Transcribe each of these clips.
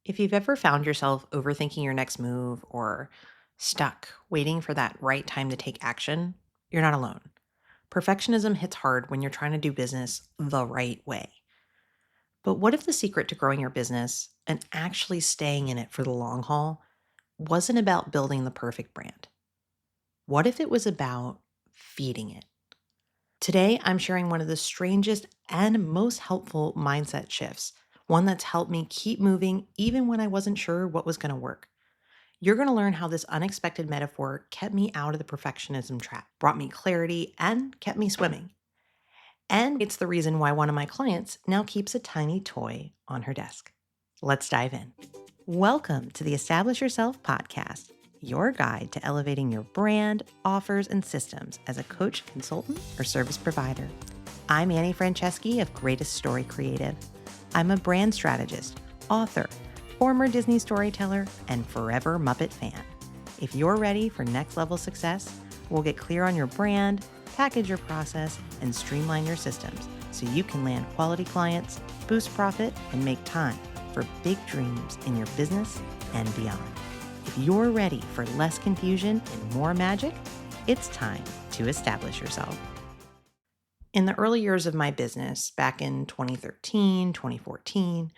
If you've ever found yourself overthinking your next move or stuck waiting for that right time to take action, you're not alone. Perfectionism hits hard when you're trying to do business the right way. But what if the secret to growing your business and actually staying in it for the long haul wasn't about building the perfect brand? What if it was about feeding it? Today, I'm sharing one of the strangest and most helpful mindset shifts, one that's helped me keep moving even when I wasn't sure what was going to work. You're going to learn how this unexpected metaphor kept me out of the perfectionism trap, brought me clarity, and kept me swimming. And it's the reason why one of my clients now keeps a tiny toy on her desk. Let's dive in. Welcome to the Establish Yourself podcast, your guide to elevating your brand, offers, and systems as a coach, consultant, or service provider. I'm Annie Franceschi of Greatest Story Creative. I'm a brand strategist, author, former Disney storyteller, and forever Muppet fan. If you're ready for next level success, we'll get clear on your brand, package your process, and streamline your systems so you can land quality clients, boost profit, and make time for big dreams in your business and beyond. If you're ready for less confusion and more magic, it's time to establish yourself. In the early years of my business, back in 2013, 2014,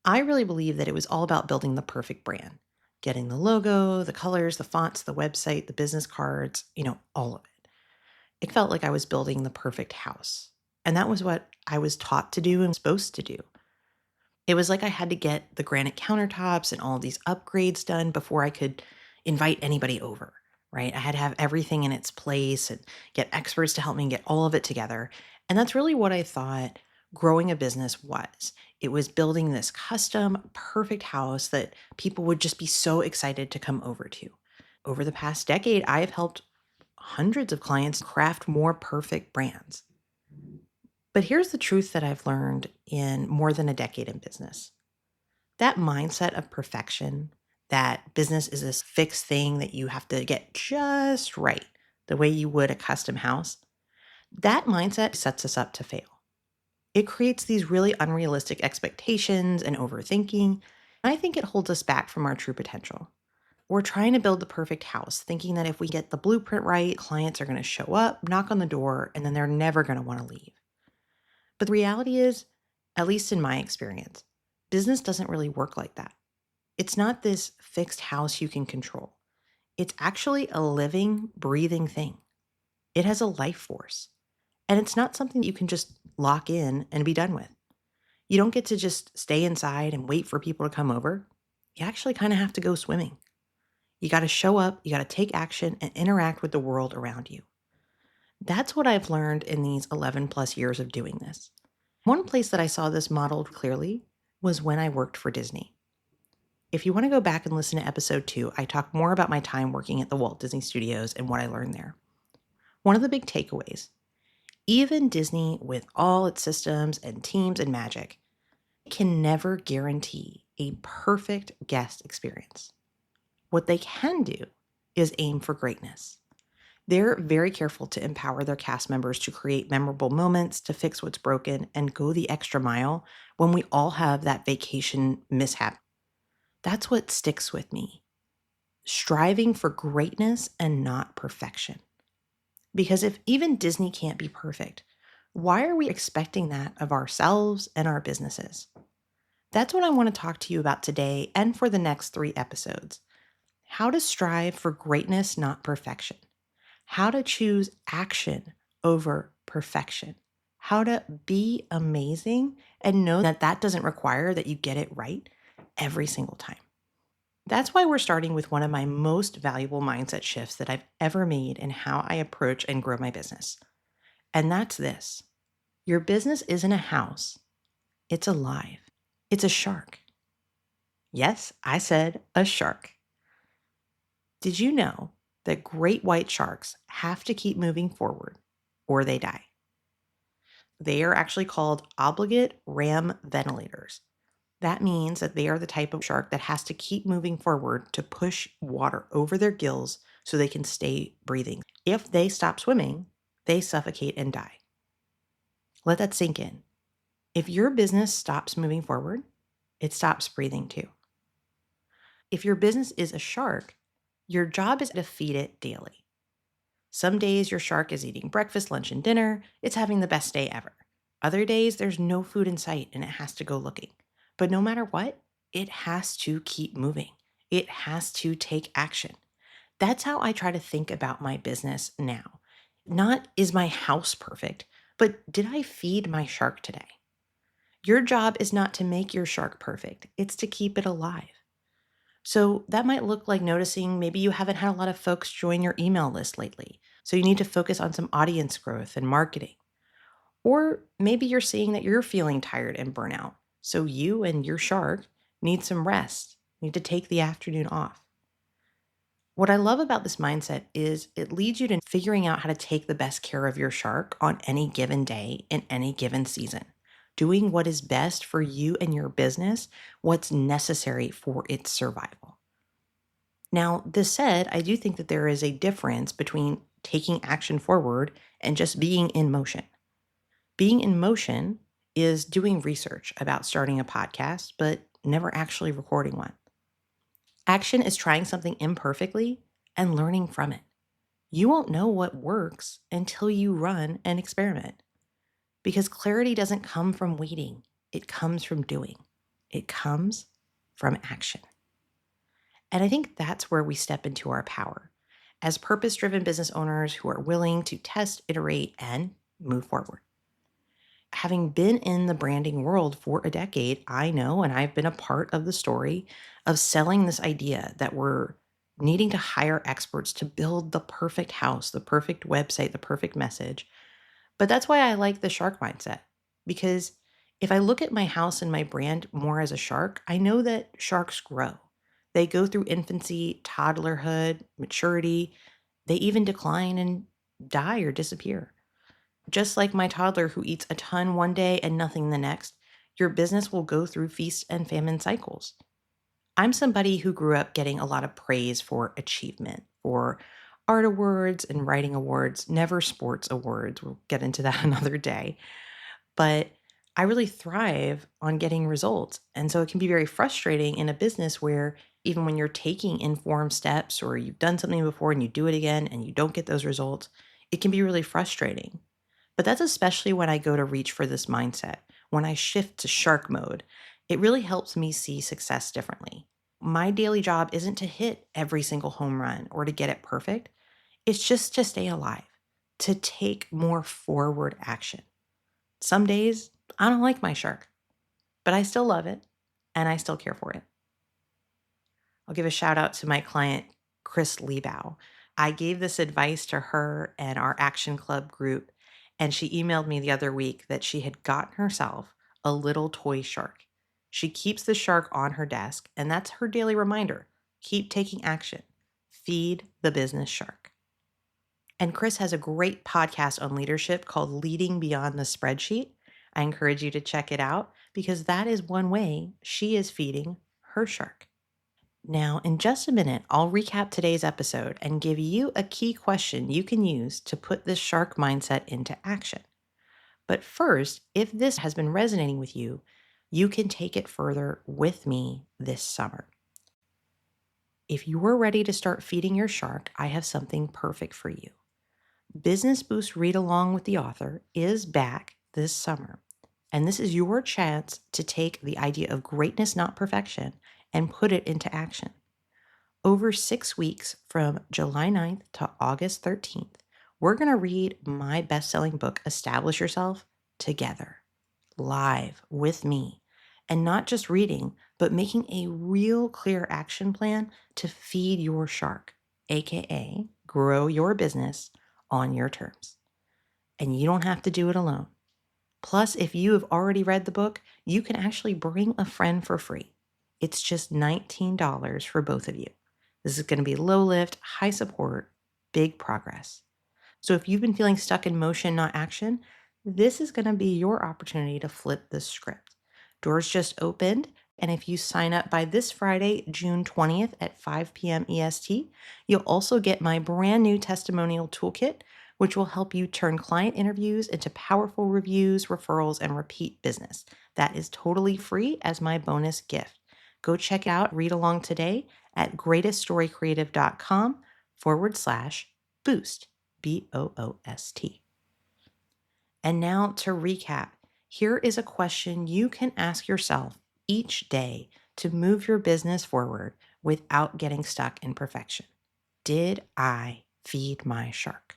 I really believed that it was all about building the perfect brand, getting the logo, the colors, the fonts, the website, the business cards, all of it. It felt like I was building the perfect house. And that was what I was taught to do and supposed to do. It was like I had to get the granite countertops and all of these upgrades done before I could invite anybody over, right? I had to have everything in its place and get experts to help me get all of it together. And that's really what I thought growing a business was. It was building this custom, perfect house that people would just be so excited to come over to. Over the past decade, I have helped hundreds of clients craft more perfect brands. But here's the truth that I've learned in more than a decade in business. That mindset of perfection, that business is this fixed thing that you have to get just right, the way you would a custom house, that mindset sets us up to fail. It creates these really unrealistic expectations and overthinking. And I think it holds us back from our true potential. We're trying to build the perfect house, thinking that if we get the blueprint right, clients are going to show up, knock on the door, and then they're never going to want to leave. But the reality is, at least in my experience, business doesn't really work like that. It's not this fixed house you can control. It's actually a living, breathing thing. It has a life force. And it's not something you can just lock in and be done with. You don't get to just stay inside and wait for people to come over. You actually kind of have to go swimming. You got to show up, you got to take action and interact with the world around you. That's what I've learned in these 11 plus years of doing this. One place that I saw this modeled clearly was when I worked for Disney. If you want to go back and listen to episode 2, I talk more about my time working at the Walt Disney Studios and what I learned there. One of the big takeaways, even Disney with all its systems and teams and magic can never guarantee a perfect guest experience. What they can do is aim for greatness. They're very careful to empower their cast members to create memorable moments, to fix what's broken, and go the extra mile when we all have that vacation mishap. That's what sticks with me. Striving for greatness and not perfection. Because if even Disney can't be perfect, why are we expecting that of ourselves and our businesses? That's what I want to talk to you about today and for the next 3 episodes. How to strive for greatness, not perfection. How to choose action over perfection. How to be amazing and know that that doesn't require that you get it right every single time. That's why we're starting with one of my most valuable mindset shifts that I've ever made in how I approach and grow my business. And that's this. Your business isn't a house. It's alive. It's a shark. Yes, I said a shark. Did you know that great white sharks have to keep moving forward or they die? They are actually called obligate ram ventilators. That means that they are the type of shark that has to keep moving forward to push water over their gills so they can stay breathing. If they stop swimming, they suffocate and die. Let that sink in. If your business stops moving forward, it stops breathing too. If your business is a shark, your job is to feed it daily. Some days your shark is eating breakfast, lunch, and dinner. It's having the best day ever. Other days there's no food in sight and it has to go looking. But no matter what, it has to keep moving. It has to take action. That's how I try to think about my business now. Not is my house perfect, but did I feed my shark today? Your job is not to make your shark perfect, it's to keep it alive. So that might look like noticing maybe you haven't had a lot of folks join your email list lately. So you need to focus on some audience growth and marketing. Or maybe you're seeing that you're feeling tired and burnout. So you and your shark need some rest, need to take the afternoon off. What I love about this mindset is it leads you to figuring out how to take the best care of your shark on any given day in any given season, doing what is best for you and your business, what's necessary for its survival. Now, this said, I do think that there is a difference between taking action forward and just being in motion. Being in motion is doing research about starting a podcast, but never actually recording one. Action is trying something imperfectly and learning from it. You won't know what works until you run and experiment because clarity doesn't come from waiting, it comes from doing, it comes from action. And I think that's where we step into our power as purpose driven business owners who are willing to test, iterate, and move forward. Having been in the branding world for a decade, I know, and I've been a part of the story of selling this idea that we're needing to hire experts to build the perfect house, the perfect website, the perfect message. But that's why I like the shark mindset, because if I look at my house and my brand more as a shark, I know that sharks grow. They go through infancy, toddlerhood, maturity. They even decline and die or disappear. Just like my toddler who eats a ton one day and nothing the next, your business will go through feast and famine cycles. I'm somebody who grew up getting a lot of praise for achievement, for art awards and writing awards, never sports awards. We'll get into that another day. But I really thrive on getting results. And so it can be very frustrating in a business where even when you're taking informed steps or you've done something before and you do it again and you don't get those results, it can be really frustrating. But that's especially when I go to reach for this mindset. When I shift to shark mode, it really helps me see success differently. My daily job isn't to hit every single home run or to get it perfect. It's just to stay alive, to take more forward action. Some days I don't like my shark, but I still love it and I still care for it. I'll give a shout out to my client, Chris Liebow. I gave this advice to her and our Action Club group, and she emailed me the other week that she had gotten herself a little toy shark. She keeps the shark on her desk, and that's her daily reminder. Keep taking action. Feed the business shark. And Chris has a great podcast on leadership called Leading Beyond the Spreadsheet. I encourage you to check it out because that is one way she is feeding her shark. Now, in just a minute, I'll recap today's episode and give you a key question you can use to put this shark mindset into action. But first, if this has been resonating with you, you can take it further with me this summer. If you are ready to start feeding your shark, I have something perfect for you. Business Boost Read Along with the Author is back this summer. And this is your chance to take the idea of greatness, not perfection, and put it into action. Over 6 weeks from July 9th to August 13th, we're going to read my best-selling book, Establish Yourself, together, live with me. And not just reading, but making a real clear action plan to feed your shark, aka grow your business on your terms. And you don't have to do it alone. Plus, if you have already read the book, you can actually bring a friend for free. It's just $19 for both of you. This is going to be low lift, high support, big progress. So if you've been feeling stuck in motion, not action, this is going to be your opportunity to flip the script. Doors just opened, and if you sign up by this Friday, June 20th at 5 p.m. EST, you'll also get my brand new testimonial toolkit, which will help you turn client interviews into powerful reviews, referrals, and repeat business. That is totally free as my bonus gift. Go check it out, read along today at greateststorycreative.com/boost, BOOST. And now to recap, here is a question you can ask yourself each day to move your business forward without getting stuck in perfection. Did I feed my shark?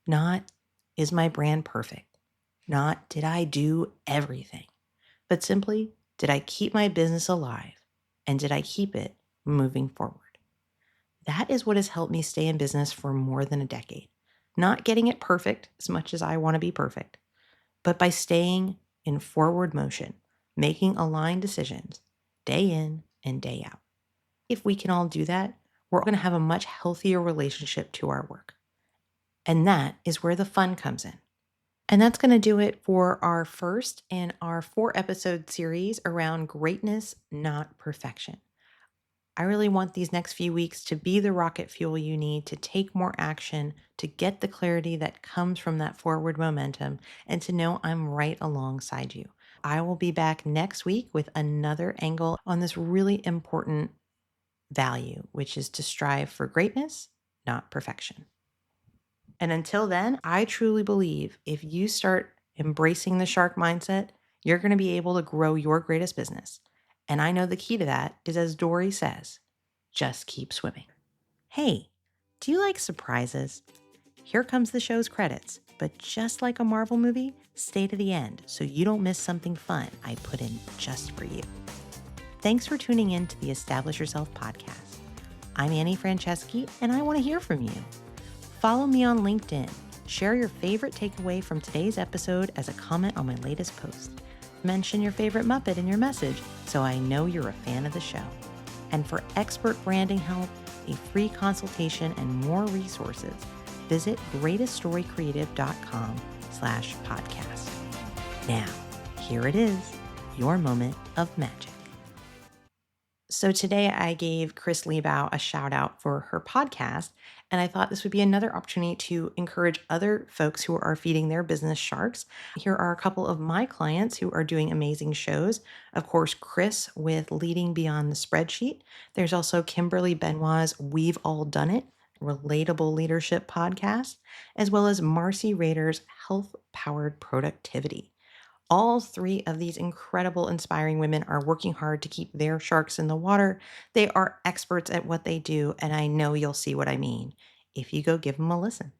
Not, is my brand perfect? Not, did I do everything? But simply, did I keep my business alive? And did I keep it moving forward? That is what has helped me stay in business for more than a decade. Not getting it perfect as much as I want to be perfect, but by staying in forward motion, making aligned decisions day in and day out. If we can all do that, we're going to have a much healthier relationship to our work. And that is where the fun comes in. And that's going to do it for our first in our 4-episode series around greatness, not perfection. I really want these next few weeks to be the rocket fuel you need to take more action, to get the clarity that comes from that forward momentum, and to know I'm right alongside you. I will be back next week with another angle on this really important value, which is to strive for greatness, not perfection. And until then, I truly believe if you start embracing the shark mindset, you're going to be able to grow your greatest business. And I know the key to that is, as Dory says, just keep swimming. Hey, do you like surprises? Here comes the show's credits, but just like a Marvel movie, stay to the end so you don't miss something fun I put in just for you. Thanks for tuning in to the Establish Yourself podcast. I'm Annie Franceschi, and I want to hear from you. Follow me on LinkedIn. Share your favorite takeaway from today's episode as a comment on my latest post. Mention your favorite Muppet in your message so I know you're a fan of the show. And for expert branding help, a free consultation, and more resources, visit greateststorycreative.com/podcast. Now, here it is, your moment of magic. So today I gave Chris Liebow a shout out for her podcast, and I thought this would be another opportunity to encourage other folks who are feeding their business sharks. Here are a couple of my clients who are doing amazing shows. Of course, Chris with Leading Beyond the Spreadsheet. There's also Kimberly Benoit's We've All Done It, relatable leadership podcast, as well as Marcy Rader's Health Powered Productivity. All three of these incredible, inspiring women are working hard to keep their sharks in the water. They are experts at what they do, and I know you'll see what I mean if you go give them a listen.